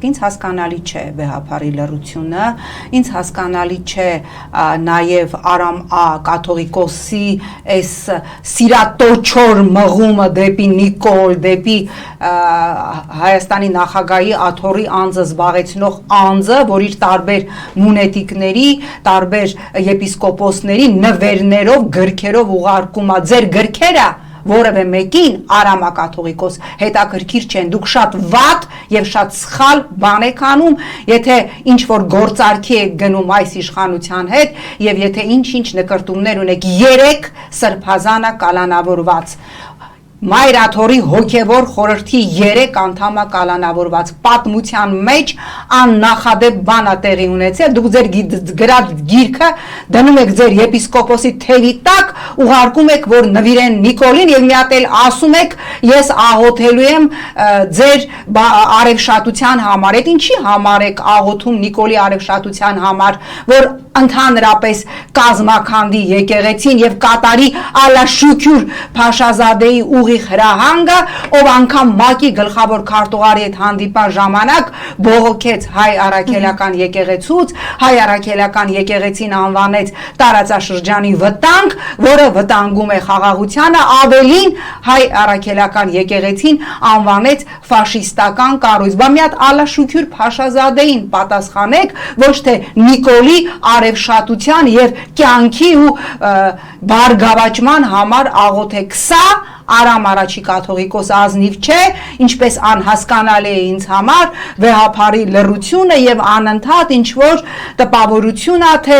Ինձ հասկանալի չէ վեհափարի լռությունը, ինձ հասկանալի չէ նաև Արամ կաթողիկոսի այս սիրատոչոր մղումը դեպի Նիկոլ, դեպի Հայաստանի նախագահի աթոռի անձը զբաղեցնող անձը, որ իր տարբեր մունետիկների, տարբեր եպիսկոպոսների նվերներով, գրքերով ուղարկում է ձեր գրքերը որևէ մեկին Արամ կաթողիկոս հետաքրքիր չեն, դուք շատ վատ եւ շատ սխալ բան եք անում, եթե ինչ որ գործարքի եք գնում այս իշխանության հետ եւ եթե ինչ-ինչ նկրտումներ ունեք 3 սրբազանը կալանավորված Մայրաթորի հոգևոր խորհրդի 3 անդամը կալանավորված պատմության մեջ աննախադեպ բան է տեղի ունեցել, դուք ձեր գրած գիրքը դնում եք ձեր եպիսկոպոսի թևի տակ, ուղարկում եք, որ նվիրեն Նիկոլին եւ մի հատ էլ ասում եք, ես աղոթելու եմ ձեր արևշատության համար, այդ ինչի համար եք աղոթում Նիկոլի արևշատության համար, որ ընդհանրապես կազմակերպի եկեղեցին եւ կատարի Ալաշուքյուր Փաշազադեի ուղիղ հրահանգը, ով անգամ ՄԱԿ-ի գլխավոր քարտուղարի հետ հանդիպան ժամանակ բողոքեց հայ առաքելական եկեղեցուց, հայ առաքելական եկեղեցին անվանեց տարածաշրջանի վտանգ, որը վտանգում է խաղաղությանը, ավելին հայ առաքելական եկեղեցին անվանեց ֆաշիստական կառույց։ Բա մի հատ Ալաշուքյուր Փաշազադեին պատասխանեք, ոչ թե Նիկոլի արևշատության եւ կյանքի ու բարգավաճման համար աղոթեք։ Սա Արամ առաջի կաթողիկոս ազնիվ չէ, ինչպես անհասկանալի է ինձ համար վեհափարի լռությունը եւ անընդհատ ինչ որ տպավորություն է, թե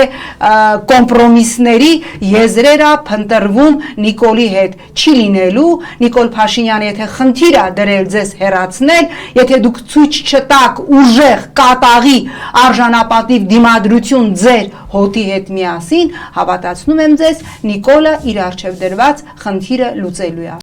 կոմպրոմիսների եզրերը փնտրվում Նիկոլի հետ չի լինելու, Նիկոլ Փաշինյանը եթե խնդիր է դրել ձեզ հեռացնել, եթե դուք ցույց չտաք ուժեղ կատաղի արժանապատիվ դիմադրություն ձեր հոտի հետ միասին, հավատացնում եմ ձեզ, Նիկոլը իր առջև դրված խնդիրը լուծելու է։